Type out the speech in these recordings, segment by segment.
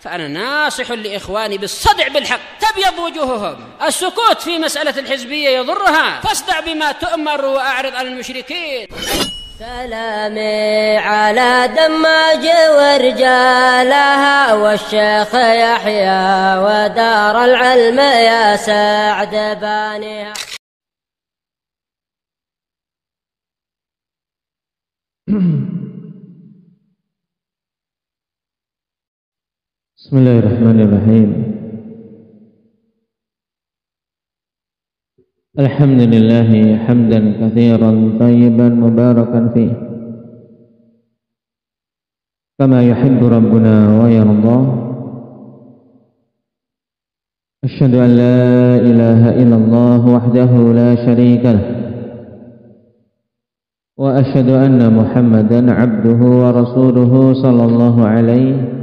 فأنا ناصح لإخواني بالصدع بالحق، تبيض وجوههم. السكوت في مسألة الحزبية يضرها، فاصدع بما تؤمر وأعرض عن المشركين. سلامي على دماج ورجالها والشيخ يحيى ودار العلم يا سعد بانيها. Bismillahirrahmanirrahim. Alhamdulillahi hamdan katsiran tayyiban mubarakan fih kama yuhibbu rabbuna wa yarda. Asyhadu an la ilaha illallah wahdahu la syarika lah wa asyhadu anna Muhammadan abduhu wa rasuluhu sallallahu alaihi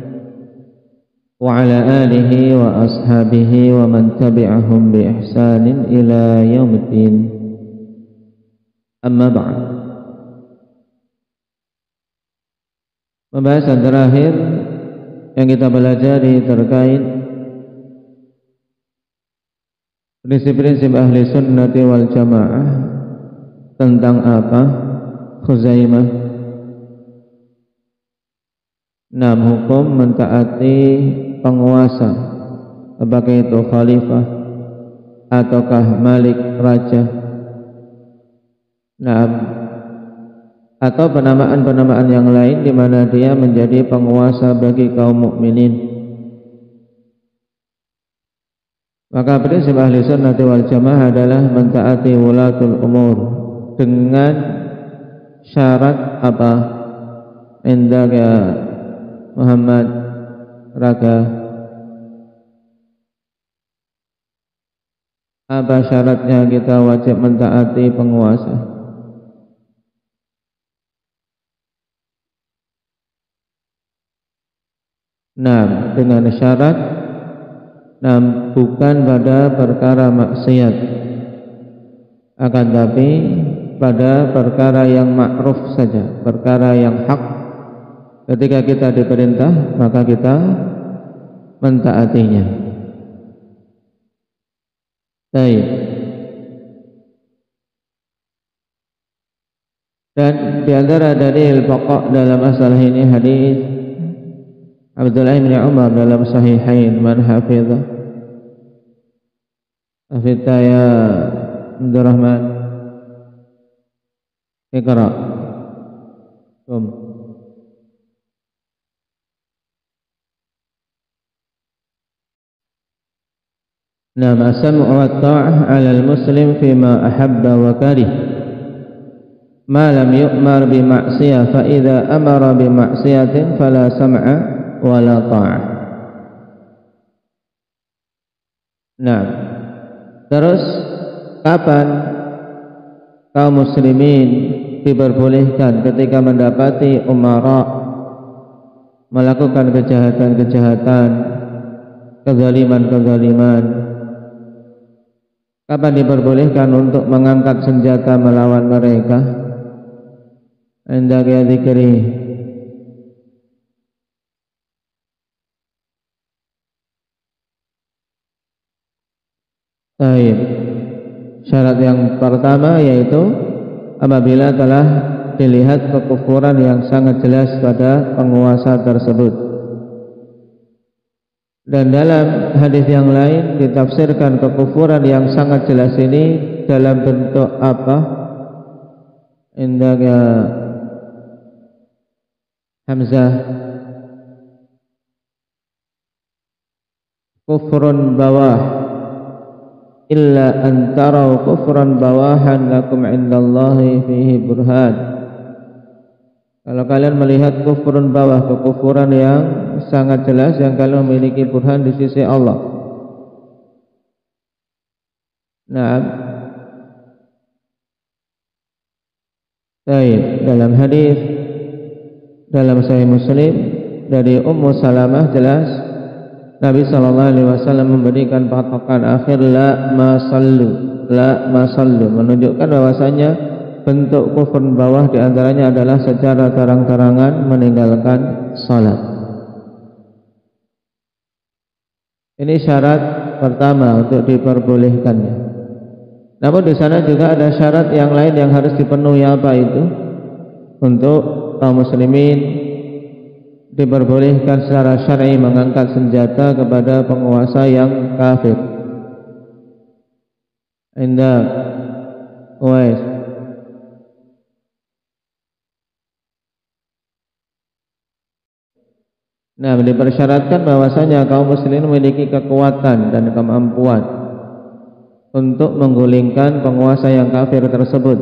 wa ala alihi wa ashabihi wa man tabi'ahum bi ihsanin ila yaumiddin. Amma ba'd. Pembahasan terakhir yang kita pelajari terkait prinsip-prinsip ahli sunnati wal jamaah tentang apa? Khuzaimah. Hukum mentaati penguasa, apakah itu khalifah ataukah malik, raja, atau penamaan-penamaan yang lain di mana dia menjadi penguasa bagi kaum mukminin. Maka prinsip ahli sunnati wal jamaah adalah mentaati wulatul umur dengan syarat apa? Indaka Muhammad Raga, apa syaratnya kita wajib mentaati penguasa? Dengan syarat bukan pada perkara maksiat, akan tapi pada perkara yang ma'ruf saja, perkara yang hak. Ketika kita diperintah, maka kita mentaatinya. Baik. Dan di antara dalil pokok dalam masalah ini hadis Abdullah bin Umar dalam Sahihain, man hafizah hafidha ya Abdurrahman, Iqra. As-sam'u wa at-ta'ah 'ala al-muslim fima ahabba wa karih ma lam yu'mar bi ma'siyah, fa idza amara bi ma'siyatin fala sam'a wa la ta'ah. Terus kapan kaum muslimin diperbolehkan ketika mendapati umara melakukan kejahatan-kejahatan, kezaliman-kezaliman? Kapan diperbolehkan untuk mengangkat senjata melawan mereka? Indaka dzikri. Baik. Syarat yang pertama yaitu apabila telah dilihat kekufuran yang sangat jelas pada penguasa tersebut. Dan dalam hadis yang lain ditafsirkan kekufuran yang sangat jelas ini dalam bentuk apa? Indaka Hamzah, kufrun bawah, illa an tarau kufran bawahan lakum indallahi fihi burhan. Kalau kalian melihat kufrun bawah, kekufuran yang sangat jelas yang kalian memiliki burhan di sisi Allah. Baik, dalam hadis dalam Sahih Muslim dari Ummu Salamah jelas Nabi sallallahu alaihi wasallam memberikan patokan akhir la masallu, menunjukkan bahwasanya bentuk kufur bawah diantaranya adalah secara terang-terangan meninggalkan salat. Ini syarat pertama untuk diperbolehkannya. Namun di sana juga ada syarat yang lain yang harus dipenuhi. Apa itu? Untuk kaum muslimin diperbolehkan secara syar'i mengangkat senjata kepada penguasa yang kafir. Indah Uwais. Nah, dipersyaratkan bahwasanya kaum muslimin memiliki kekuatan dan kemampuan untuk menggulingkan penguasa yang kafir tersebut.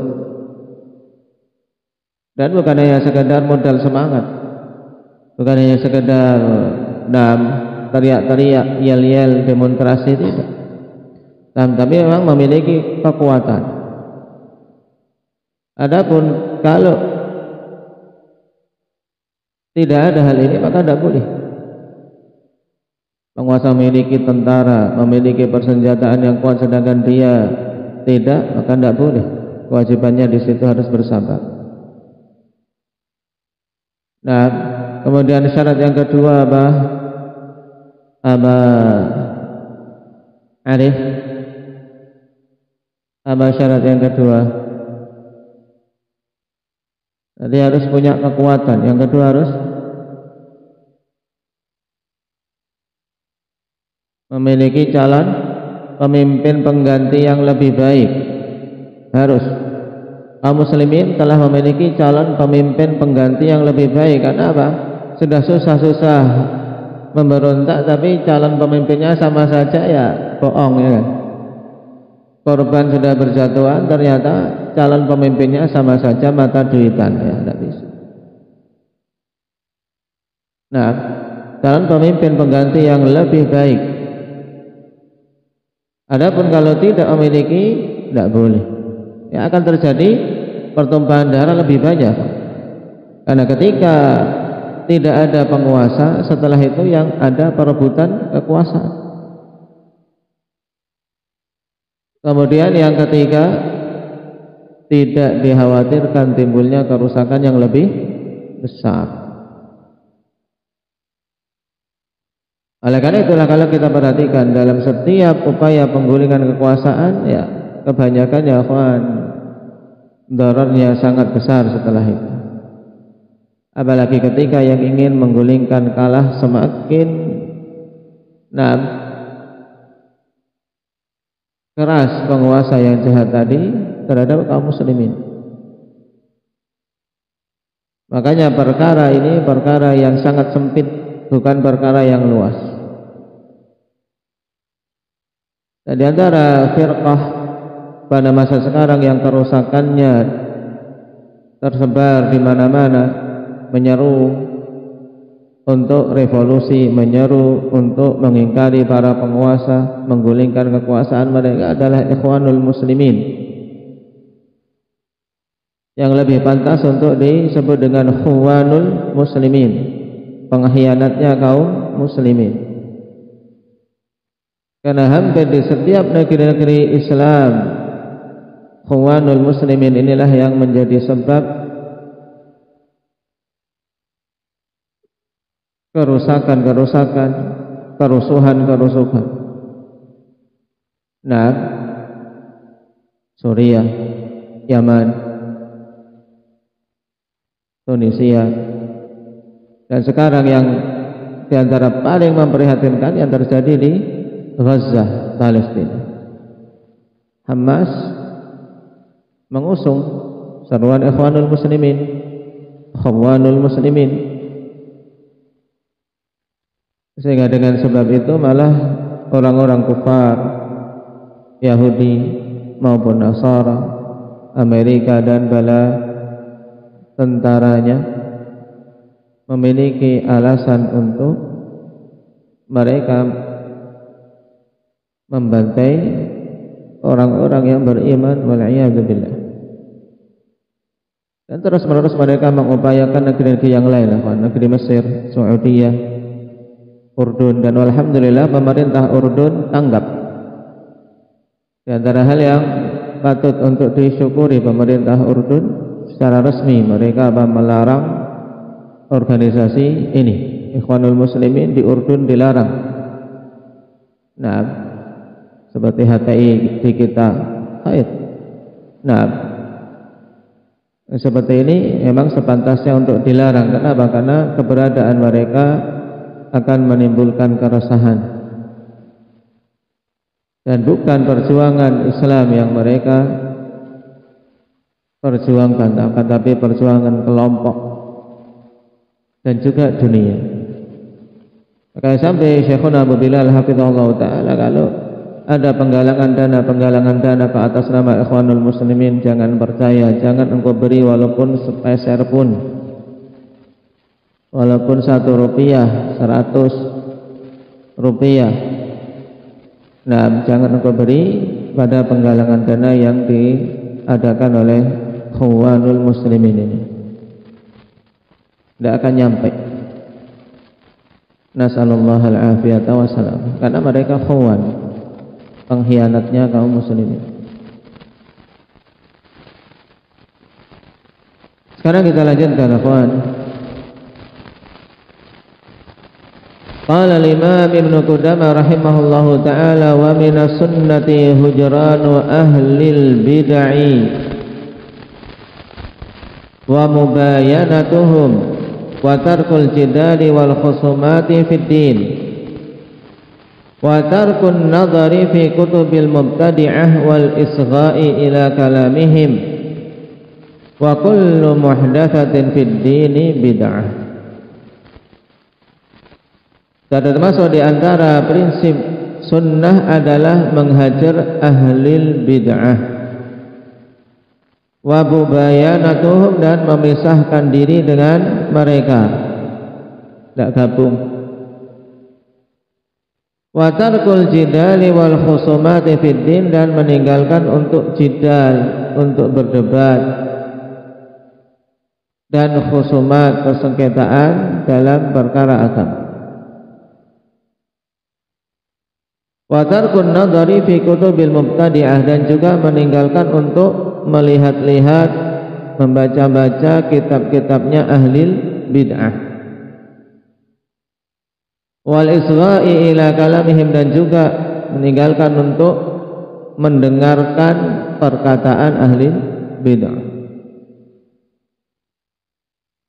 Dan bukan hanya sekedar modal semangat, bukan hanya sekedar teriak-teriak, yel-yel, demonstrasi, tidak. Tapi memang memiliki kekuatan. Adapun kalau tidak ada hal ini maka tidak boleh. Penguasa memiliki tentara, memiliki persenjataan yang kuat sedangkan dia tidak, maka tidak boleh. Kewajibannya di situ harus bersabar. Nah, kemudian syarat yang kedua apa Arif? Apa syarat yang kedua? Jadi harus punya kekuatan. Yang kedua harus memiliki calon pemimpin pengganti yang lebih baik. Harus. Kaum muslimin telah memiliki calon pemimpin pengganti yang lebih baik. Karena apa? Sudah susah-susah memberontak tapi calon pemimpinnya sama saja ya bohong, ya kan? Korban sudah berjatuhan, ternyata calon pemimpinnya sama saja mata duitan, ya tidak bisa. Nah, calon pemimpin pengganti yang lebih baik. Adapun kalau tidak memiliki, tidak boleh. Ya akan terjadi pertumpahan darah lebih banyak. Karena ketika tidak ada penguasa, setelah itu yang ada perebutan kekuasaan. Kemudian yang ketiga, tidak dikhawatirkan timbulnya kerusakan yang lebih besar. Oleh karena itulah kalau kita perhatikan dalam setiap upaya penggulingan kekuasaan, ya kebanyakan ya kawan, dararnya sangat besar setelah itu. Apalagi ketika yang ingin menggulingkan kalah semakin keras penguasa yang jahat tadi terhadap kaum muslimin. Makanya perkara ini perkara yang sangat sempit, bukan perkara yang luas. Dan di antara firqah pada masa sekarang yang kerusakannya tersebar di mana-mana, menyeru untuk revolusi, menyeru untuk mengingkari para penguasa, menggulingkan kekuasaan mereka adalah Ikhwanul Muslimin, yang lebih pantas untuk disebut dengan Khuwanul Muslimin, pengkhianatnya kaum muslimin. Karena hampir di setiap negeri-negeri Islam, Khuwanul Muslimin inilah yang menjadi sebab kerusakan-kerusakan, kerusuhan-kerusuhan. Nah, Suriah, Yaman, Tunisia, dan sekarang yang diantara paling memprihatinkan yang terjadi di Gaza, Palestina. Hamas mengusung seruan Ikhwanul Muslimin, Khuwanul Muslimin. Sehingga dengan sebab itu malah orang-orang kufar Yahudi maupun Nasara, Amerika dan bala tentaranya memiliki alasan untuk mereka membantai orang-orang yang beriman, wal'iyadzubillah. Dan terus-menerus mereka mengupayakan negeri-negeri yang lain, negeri Mesir, Saudiyah, Urdun, dan alhamdulillah pemerintah Urdun tanggap. Di antara hal yang patut untuk disyukuri pemerintah Urdun, secara resmi mereka melarang organisasi ini, Ikhwanul Muslimin di Urdun dilarang. Nah, seperti HTI di kita haid. Nah, seperti ini memang sepantasnya untuk dilarang. Kenapa? Karena keberadaan mereka akan menimbulkan keresahan. Dan bukan perjuangan Islam yang mereka perjuangkan, akan tapi perjuangan kelompok dan juga dunia. Maka sampai Syekhuna Abu Bilal hafizahullah ta'ala, kalau ada penggalangan dana ke atas nama Ikhwanul Muslimin, jangan percaya, jangan engkau beri walaupun sepeser pun, walaupun 1 rupiah, 100 rupiah. Nah, jangan engkau beri pada penggalangan dana yang diadakan oleh Ikhwanul Muslimin ini. Tidak akan nyampe. Nasallallahu al-afiyata wassalam. Karena mereka khawan, pengkhianatnya kaum muslimin. Sekarang kita lanjutkan, akhwan. Qala al-Imam Ibn Qudamah rahimahullahu ta'ala, wa minas sunnati hujranu ahlil bid'ah wa mubayanatuhum wa tarkul jidali wal khusumati fid din wa tarkun nadhari fi kutubil mubtadi'ah wal isgha'i ila kalamihim wa kullu muhdatsatin fid dini bid'ah. Dan termasuk di antara prinsip sunnah adalah menghajar ahlil bid'ah wa bubayanatuhum, dan memisahkan diri dengan mereka, tidak gabung. Wa tarkul jidali wal khusumati fid din, dan meninggalkan untuk jidal, untuk berdebat, dan khusumat, persengketaan dalam perkara agama. Wa tarkun nadhari fi kutubil mubtadi'ah, dan juga meninggalkan untuk melihat-lihat, membaca-baca kitab-kitabnya ahlil bid'ah. Wal isgha'i ila kalamihim, dan juga meninggalkan untuk mendengarkan perkataan ahlil bid'ah.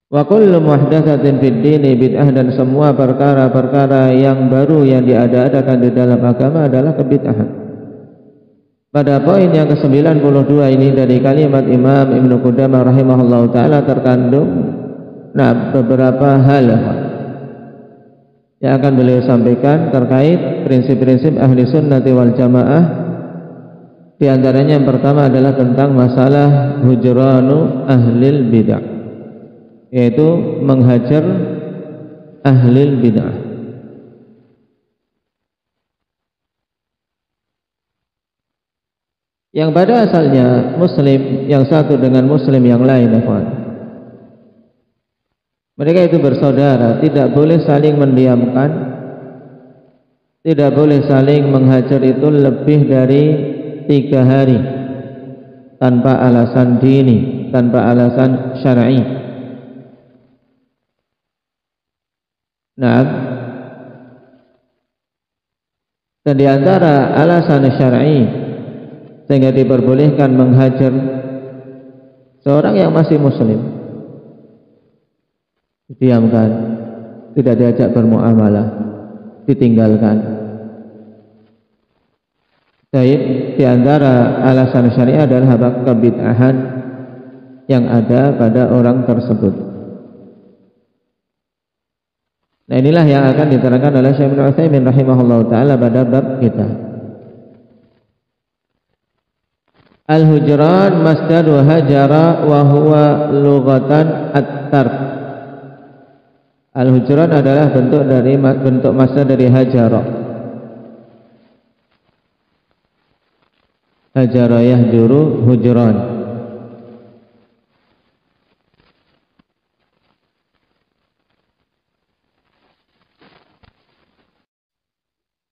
Wa kullu muhdatsatin fid dini bid'ah, dan semua perkara-perkara yang baru yang diada-adakan di dalam agama adalah kebid'ahan. Pada poin yang ke-92 ini dari kalimat Imam Ibn Qudamah rahimahullahu ta'ala terkandung beberapa hal yang akan beliau sampaikan terkait prinsip-prinsip ahli sunnati wal jamaah. Di antaranya yang pertama adalah tentang masalah hujranu ahlil bid'ah, yaitu menghajar ahlil bid'ah. Yang pada asalnya muslim yang satu dengan muslim yang lain, mereka itu bersaudara, tidak boleh saling mendiamkan, tidak boleh saling menghajar itu lebih dari 3 hari tanpa alasan dini, tanpa alasan syar'i. Nah, dan di antara alasan syar'i sehingga diperbolehkan menghajar seorang yang masih muslim, didiamkan, tidak diajak bermuamalah, ditinggalkan. Baik, di antara alasan syariah adalah kebid'ahan yang ada pada orang tersebut. Nah, inilah yang akan diterangkan oleh Syekh Ibnu Utsaimin rahimahullah ta'ala pada bab kita. Al-hujran masdaru hajara wa huwa lughatan at-tark. Al-hujran adalah bentuk masdar dari hajara. Hajara yahjuru hujran.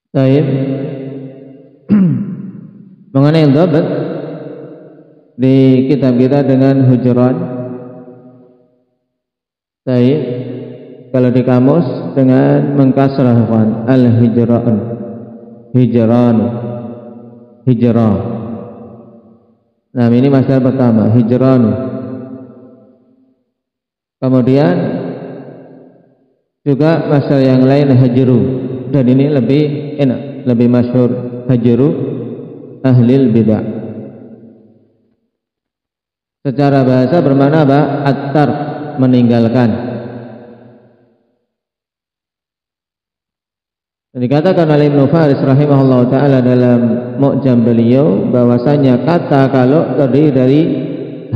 Baik. Mengenai dhabt di kitab kita dengan hujran. Baik, kalau di kamus dengan mengkasrahkan al-hijran. hijran, hijrah. Nah, ini masalah pertama, hijran. Kemudian juga masalah yang lain hajru, dan ini lebih enak, lebih masyhur, hajru ahlil bid'ah. Secara bahasa bermakna apa? At-tark, meninggalkan. Dikatakan oleh Ibnu Faris rahimahullah ta'ala dalam Mu'jam beliau bahwasanya kata kalau terdiri dari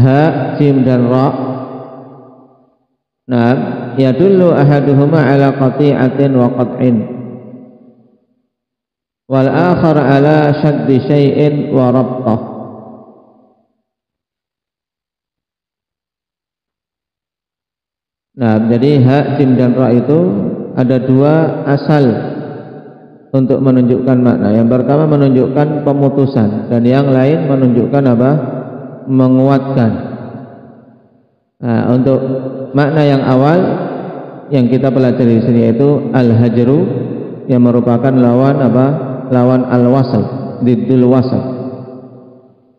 ha, jim dan ra, nah, yadullu ahaduhuma ala qati'atin wa qat'in wal akhar ala shaddi syai'in wa rabtah. Nah, jadi ha, jim dan ra itu ada dua asal untuk menunjukkan makna. Yang pertama menunjukkan pemutusan, dan yang lain menunjukkan apa? Menguatkan. Nah, untuk makna yang awal yang kita pelajari di sini yaitu al-hajru, yang merupakan lawan apa? Lawan al-wasl, diddul wasl.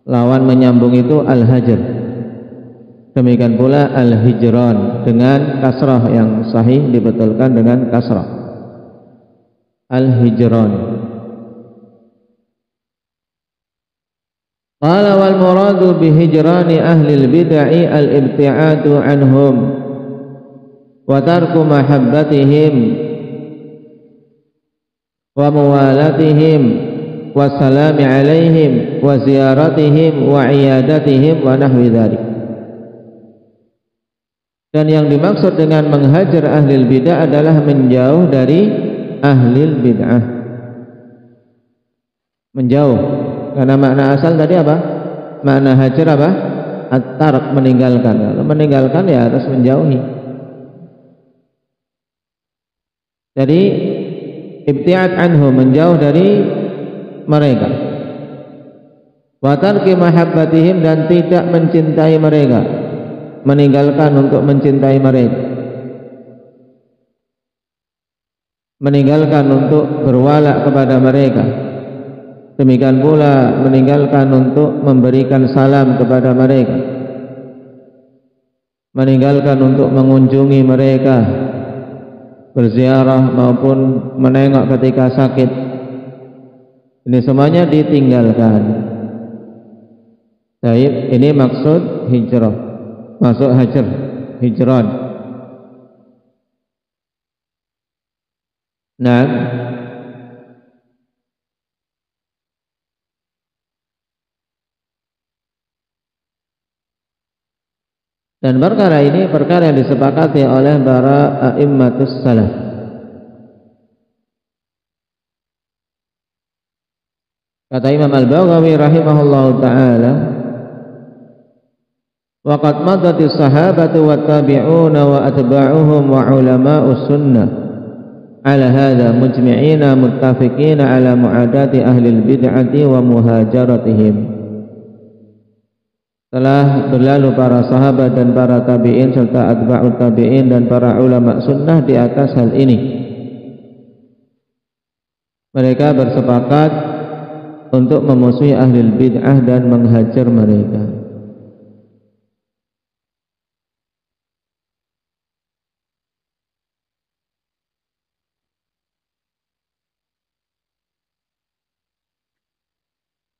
Lawan menyambung itu al-hajr. Demikian pula al-hijran dengan kasrah yang sahih dibetulkan dengan kasrah. Al-hijran. Qala wal muradu bi hijrani ahli al-bid'ah al-ibti'adu anhum wa tarku mahabbatihim wa muwalatihim wa salami alaihim wa ziyaratihim wa iyadatihim wa nahwi dzalik. Dan yang dimaksud dengan menghajar ahli al-bid'ah adalah menjauh dari ahlil bid'ah, menjauh. Karena makna asal tadi apa? Makna hajar apa? At-tark, meninggalkan. Kalau meninggalkan ya harus menjauhi. Jadi ibti'ad anhu, menjauh dari mereka. Wa tarki mahabbatihim, dan tidak mencintai mereka, meninggalkan untuk mencintai mereka, meninggalkan untuk berwala kepada mereka. Demikian pula meninggalkan untuk memberikan salam kepada mereka, meninggalkan untuk mengunjungi mereka, berziarah maupun menengok ketika sakit. Ini semuanya ditinggalkan. Baik, ini maksud hijrah, masuk hajar, hijran. Nah, dan perkara ini perkara yang disepakati oleh para a'immatus salaf. Kata Imam Al-Baghawi rahimahullahu ta'ala, wa qad madatis sahabatu wat tabi'una wa atba'uhum wa ulama'us sunnah ala hadha mujmi'ina muttafiqina ala mu'adati ahlil bid'ati wa muhajaratihim. Telah berlalu para sahabat dan para tabi'in serta atba'ut tabi'in dan para ulama sunnah di atas hal ini. Mereka bersepakat untuk memusuhi ahlil bid'ah dan menghajar mereka.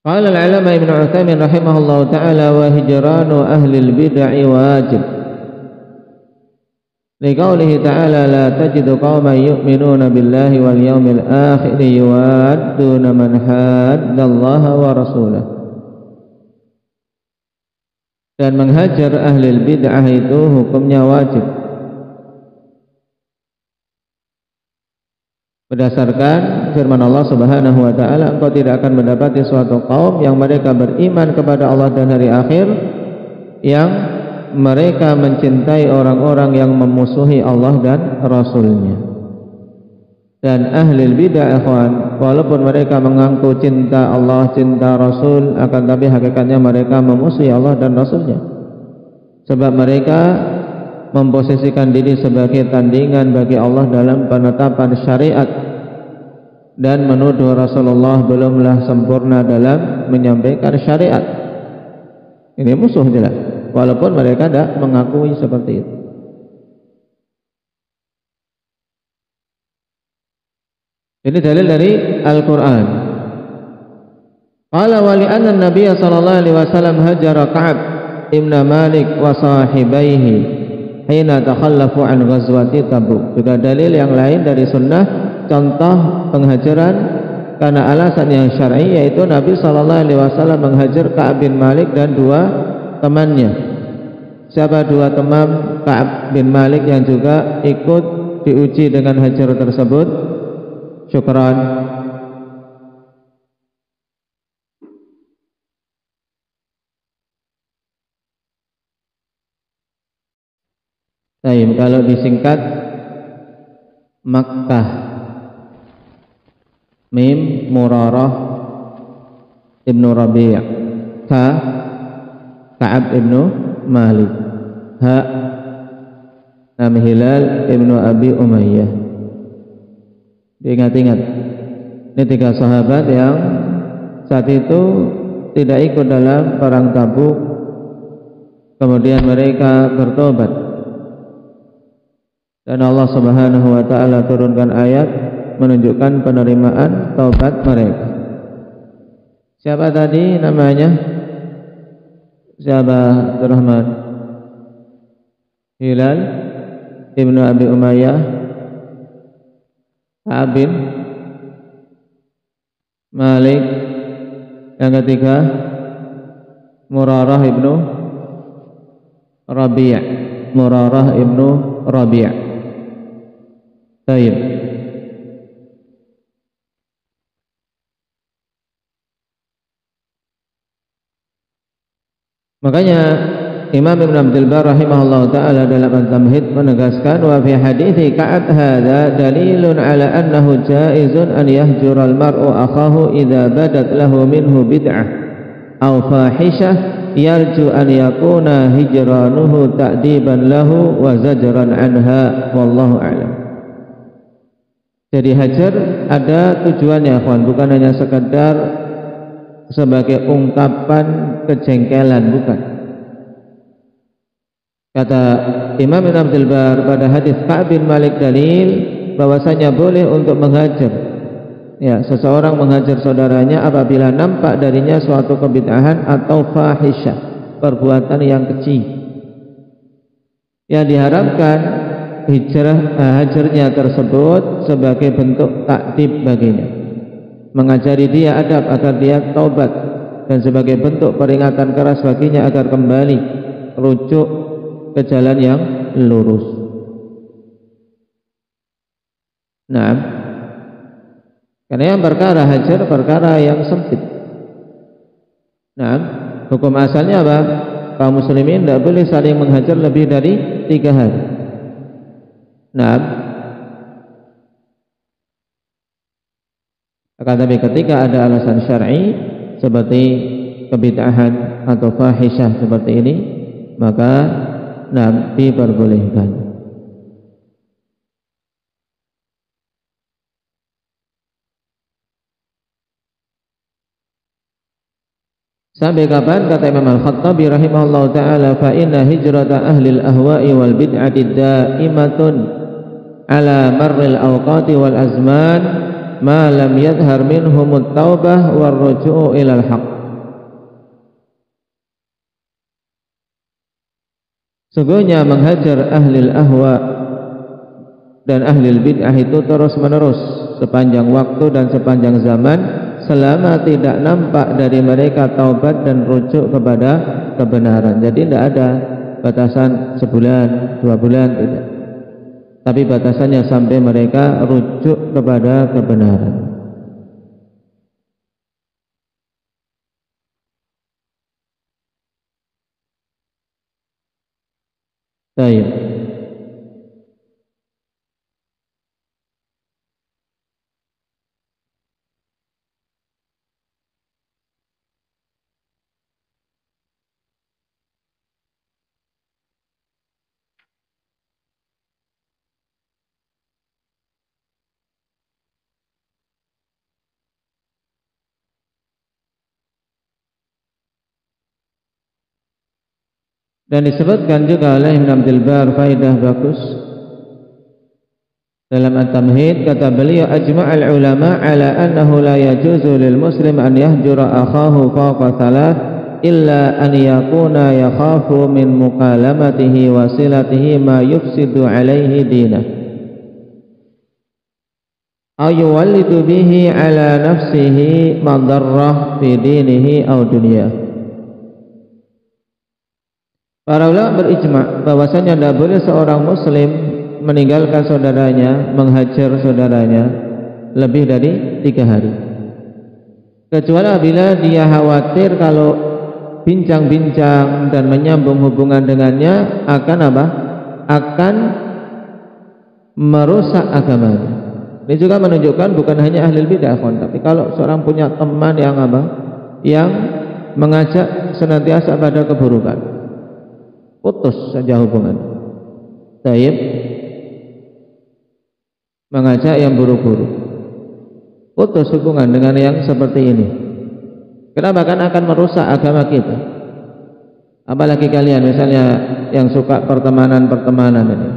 Qala al-'alama Ibnu Utsaimin rahimahullahu ta'ala wa hijranu ahli al-bid'ah wajib. Liqaulihi ta'ala la tajidu qauman yu'minuna billahi wal yawmil akhir yuwadduna man haddallaha wa rasulahu. Dan menghajar ahli al-bid'ah itu hukumnya wajib. Berdasarkan firman Allah Subhanahu wa ta'ala, engkau tidak akan mendapati suatu kaum yang mereka beriman kepada Allah dan hari akhir, yang mereka mencintai orang-orang yang memusuhi Allah dan Rasulnya. Dan ahli bidah, ikhwan, walaupun mereka mengaku cinta Allah, cinta Rasul, akan tapi hakikatnya mereka memusuhi Allah dan Rasulnya. Sebab mereka memposisikan diri sebagai tandingan bagi Allah dalam penetapan syariat, dan menuduh Rasulullah belumlah sempurna dalam menyampaikan syariat. Ini musuh jelas, walaupun mereka tidak mengakui seperti itu. Ini dalil dari Al-Quran. Qala wa li'anna an-nabiy sallallahu alaihi wasallam hajara Ka'ab ibn Malik wa sahibaihi hina takhallafu an ghazwati Tabuk. Juga dalil yang lain dari sunnah, contoh penghajaran karena alasan yang syar'i, yaitu Nabi sallallahu alaihi wasallam menghajar Ka'ab bin Malik dan dua temannya. Siapa dua teman Ka'ab bin Malik yang juga ikut diuji dengan hajar tersebut? Syukran. Baik, kalau disingkat Makkah, Mim Murarah ibnu Rabi', Ka Ka'ab ibnu Malik, Ha Nam Hilal ibnu Abi Umayyah. Ingat-ingat, ini tiga sahabat yang saat itu tidak ikut dalam perang Tabuk, kemudian mereka bertobat dan Allah Subhanahu wa taala turunkan ayat menunjukkan penerimaan taubat mereka. Siapa tadi namanya? Siapa? Abdurrahman Hilal ibnu Abi Umayyah, Ka'ab bin Malik, yang ketiga Murarah ibnu Rabi', Murarah ibnu Rabi'. Baik. Makanya Imam Ibn Abdul Bar rahimahullah ta'ala dalam At-Tamhid menegaskan, wa fi hadithi Ka'ab hadha dalilun ala annahu jaizun an yahjura al-mar'u akhahu idha badat lahu minhu bid'ah aw fahishah yarju an yakuna hijranuhu ta'diban lahu wa zajran anha, wallahu a'lam. Jadi hajar ada tujuannya, kawan, bukan hanya sekedar sebagai ungkapan kejengkelan, bukan. Kata Imam Ibn Abdul Bar pada hadis Ka'ab bin Malik dalil bahwasanya boleh untuk menghajar, ya, seseorang menghajar saudaranya apabila nampak darinya suatu kebid'ahan atau fahisyah, perbuatan yang kecil. Yang diharapkan hajarnya tersebut sebagai bentuk takdib baginya, mengajari dia adab agar dia taubat, dan sebagai bentuk peringatan keras baginya agar kembali rujuk ke jalan yang lurus. Nah, karena yang perkara hajar perkara yang sempit. Nah, hukum asalnya apa? Kaum muslimin tidak boleh saling menghajar lebih dari 3 hari. Nah, akan tapi ketika ada alasan syar'i seperti kebid'ahan atau fahisyah seperti ini, maka diperbolehkan. Sampai kapan? Kata Imam Al-Khattabi rahimahullah ta'ala, fa inna hijrata ahli al-ahwa'i wal bid'ati da'imatun ala marril awqati wal azman ma lam yadhhar minhumut taubah war ruju'u ilal haqq. Sungguhnya menghajar ahli ahwa dan ahli bid'ah itu terus menerus sepanjang waktu dan sepanjang zaman, selama tidak nampak dari mereka taubat dan rujuk kepada kebenaran. Jadi tidak ada batasan sebulan, 2 bulan, tidak. Tapi batasannya sampai mereka rujuk kepada kebenaran. Baik. Dan disebutkan juga oleh Ibn Abdul Bar faidah bagus dalam At-Tamhid, kata beliau, ajma'al ulama ala annahu la yajuzu lil muslim an yahjura akhahu fawqa thalath illa an yakuna yakhafu min mukalamatihi wa silatihi ma yufsidu alaihi dinah aw yuwallidu bihi ala nafsihi madarrah fi dinihi aw dunyah. Para ulama berijma bahwasanya tidak boleh seorang muslim meninggalkan saudaranya, menghajar saudaranya lebih dari 3 hari, kecuali apabila dia khawatir kalau bincang-bincang dan menyambung hubungan dengannya akan apa? Akan merusak agamanya. Ini juga menunjukkan bukan hanya ahli bidah, tapi kalau seorang punya teman yang apa? Yang mengajak senantiasa pada keburukan, putus saja hubungan. Taib mengajak yang buruk-buruk, putus hubungan dengan yang seperti ini. Kenapa? Kan akan merusak agama kita. Apalagi kalian misalnya yang suka pertemanan-pertemanan ini,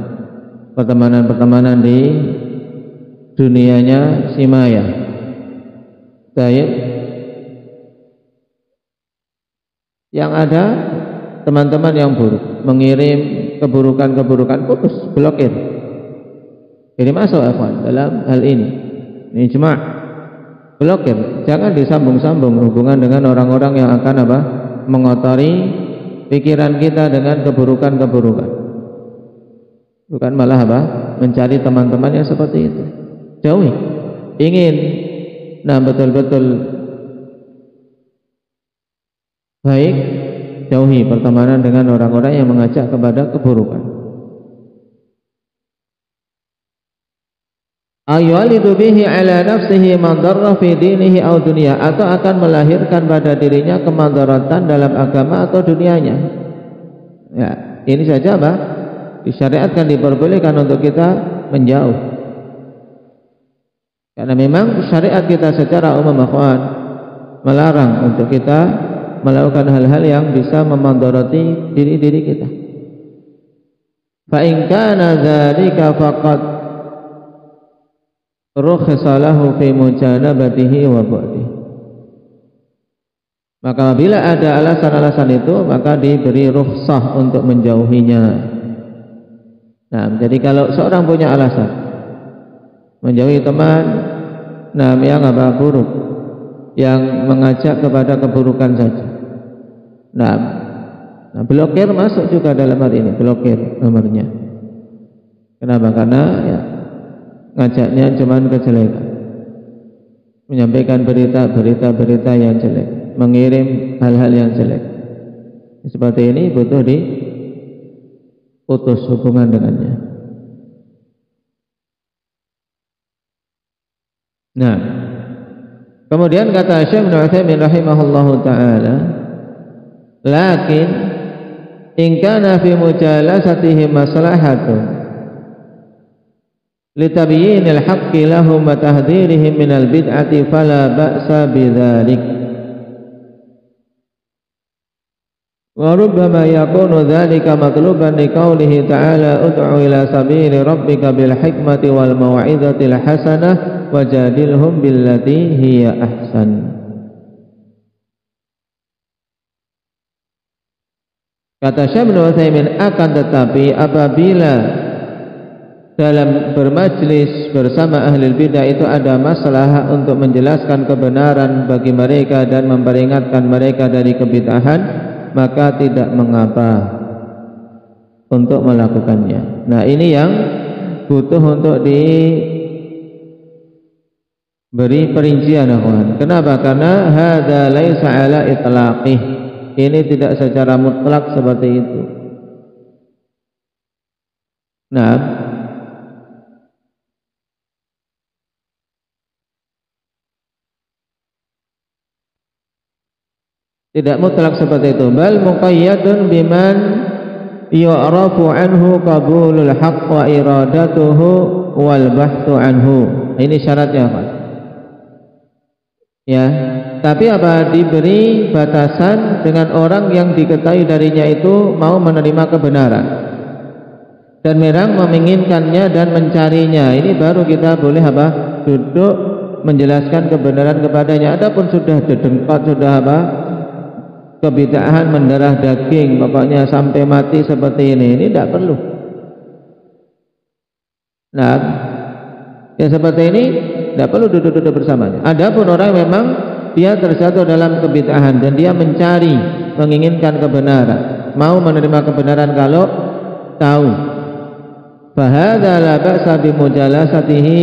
pertemanan-pertemanan di dunianya si maya. Taib yang ada teman-teman yang buruk, mengirim keburukan-keburukan, putus, blokir. Jadi masuk dalam hal ini ijma', blokir. Jangan disambung-sambung hubungan dengan orang-orang yang akan apa? Mengotori pikiran kita dengan keburukan-keburukan. Bukan malah apa? Mencari teman-teman yang seperti itu. Jauhi. Ingin betul-betul baik, jauhi pertemanan dengan orang-orang yang mengajak kepada keburukan. Ayualidu bihi ala nafsihi madarrah fi dinihi aw dunya, atau akan melahirkan pada dirinya kemadaratan dalam agama atau dunianya. Ya, ini saja apa? Disyariatkan, diperbolehkan untuk kita menjauh. Karena memang syariat kita secara umum akhwan melarang untuk kita melakukan hal-hal yang bisa memandarati diri-diri kita. Fa in kana dzalika faqad rukhsa lahu fi mujanabatihi wa bu'dihi. Maka bila ada alasan-alasan itu, maka diberi rukhsah untuk menjauhinya. Nah, jadi kalau seorang punya alasan menjauhi teman yang apa? Buruk, yang mengajak kepada keburukan saja. Nah, blokir masuk juga dalam hal ini, blokir nomornya. Kenapa? Karena ya, ngajaknya cuma kejelekan, menyampaikan berita-berita yang jelek, mengirim hal-hal yang jelek. Seperti ini butuh diputus hubungan dengannya. Nah, kemudian kata Syekh Ibnu Utsaimin rahimahullahu taala, lakin in kana fi mujalasatihi maslahatun litabyinil haqqi lahum wa tahdhirihim minal bid'ati fala ba'sa bidzalik. Wa rubbama yakunu dzalika matluban liqaulihi ta'ala ud'u ila sabili rabbika bil hikmati wal mau'izatil hasanah wajadilhum billati hiya ahsan. Kata Syekh Ibnu Utsaimin, akan tetapi apabila dalam bermajlis bersama ahli bidah itu ada masalah untuk menjelaskan kebenaran bagi mereka dan memperingatkan mereka dari kebid'ahan, maka tidak mengapa untuk melakukannya. Nah, ini yang butuh untuk diberi perincian, akhwan. Kenapa? Karena hadza laisa ala itlaqih. Ini tidak secara mutlak seperti itu. Nah, tidak mutlak seperti itu. Bal muqayyadun biman yu'rafu anhu qabulul haqq wa iradatuhu wal bahthu anhu. Ini syaratnya, Pak. Ya, tapi apa, diberi batasan dengan orang yang diketahui darinya itu mau menerima kebenaran dan memang menginginkannya dan mencarinya. Ini baru kita boleh apa, duduk menjelaskan kebenaran kepadanya. Adapun sudah dedengkot, sudah apa, kebid'ahan mendarah daging, pokoknya sampai mati seperti ini tidak perlu. Nah, ya seperti ini tidak perlu duduk-duduk bersamanya. Adapun orang yang memang dia terjatuh dalam kebid'ahan dan dia mencari, menginginkan kebenaran, mau menerima kebenaran kalau tahu, fahadza la ba'sa bi mujalasatihi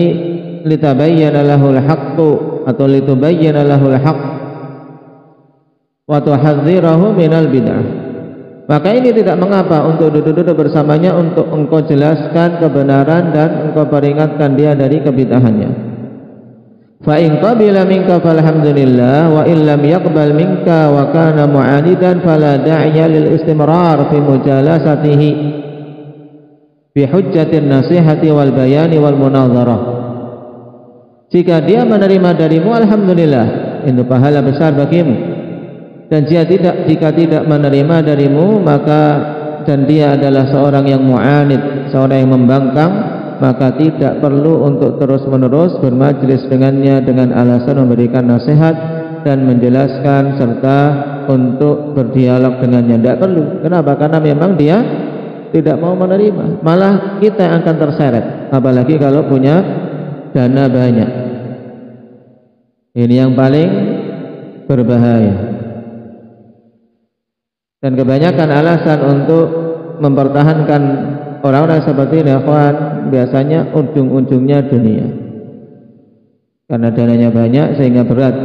litabayyana lahul haqqu atau litubayyana lahul haqq wa tuhadzirahu minal bid'ah. Maka ini tidak mengapa untuk duduk-duduk bersamanya untuk engkau jelaskan kebenaran dan engkau peringatkan dia dari kebid'ahannya. Fa in qabila minka falhamdulillah wa in lam yaqbal minka wa kana mu'anidan fala da'iya lil istimrar fi mujalasatihi bi hujjatin nasihati wal bayani wal munadharah. Jika dia menerima darimu, alhamdulillah, itu pahala besar bagimu. Dan jika tidak menerima darimu, maka dan dia adalah seorang yang mu'anid, seorang yang membangkang, maka tidak perlu untuk terus-menerus bermajlis dengannya dengan alasan memberikan nasihat dan menjelaskan serta untuk berdialog dengannya. Tidak perlu. Kenapa? Karena memang dia tidak mau menerima. Malah kita yang akan terseret. Apalagi kalau punya dana banyak. Ini yang paling berbahaya. Dan kebanyakan alasan untuk mempertahankan orang-orang seperti ini, akhwan, biasanya ujung-ujungnya dunia. Karena dananya banyak sehingga berat.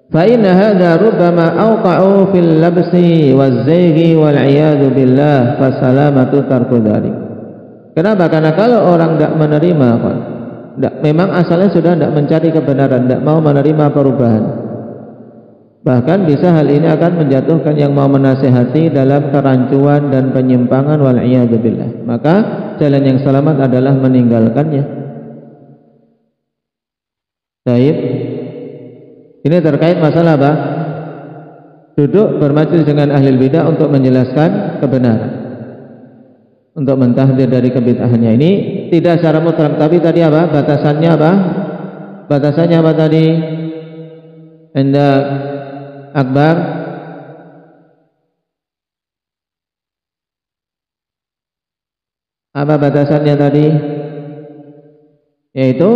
Fa inna hadza rubbama awqa'u fil labsi waz-zayghi wal 'iyadu billah fasalamatu tarku dzalik. Kenapa? Karena kalau orang tidak menerima, akhwan, memang asalnya sudah tidak mencari kebenaran, tidak mau menerima perubahan. Bahkan bisa hal ini akan menjatuhkan yang mau menasihati dalam kerancuan dan penyimpangan wal iyadu billah. Maka jalan yang selamat adalah meninggalkannya. Baik. Ini terkait masalah apa? Duduk bermajlis dengan ahli bidah untuk menjelaskan kebenaran, untuk mentahdzir dari kebid'ahannya. Ini tidak secara mutlak, tapi tadi apa? Batasannya apa? Batasannya apa tadi? Hendak Akbar, apa batasannya tadi? Yaitu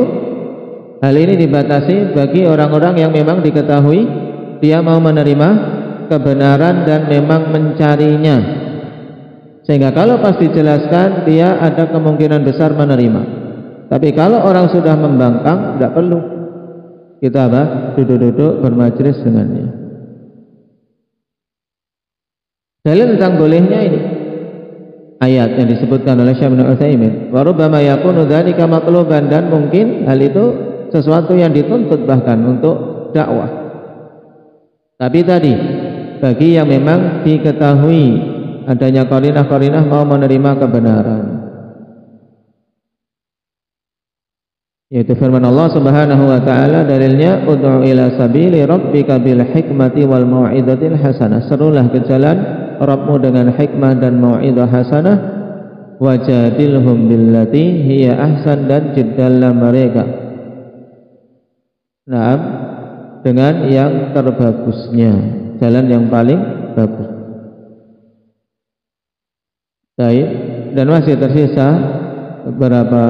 hal ini dibatasi bagi orang-orang yang memang diketahui dia mau menerima kebenaran dan memang mencarinya, sehingga kalau pas dijelaskan dia ada kemungkinan besar menerima. Tapi kalau orang sudah membangkang, tidak perlu kita apa? Duduk-duduk bermajlis dengannya. Dalil tentang bolehnya ini ayat yang disebutkan oleh Syekh Ibnu Utsaimin, wa rubbama yakunu dzalika matluban, dan mungkin hal itu sesuatu yang dituntut bahkan untuk dakwah. Tapi tadi bagi yang memang diketahui adanya qarinah-qarinah mau menerima kebenaran, yaitu firman Allah Subhanahu wa taala, dalilnya ud'u ila sabili rabbika bil hikmati wal mau'izatil hasanah, serulah ke jalan Rabbmu dengan hikmah dan mau'izah hasanah, wajadilhum billati hiya ahsan, dan jidallah mereka dengan yang terbagusnya, jalan yang paling bagus. Baik, dan masih tersisa beberapa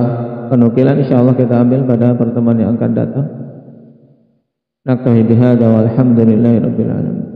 penukilan, insyaallah kita ambil pada pertemuan yang akan datang. Naktahi bihadza walhamdulillahi rabbil alamin.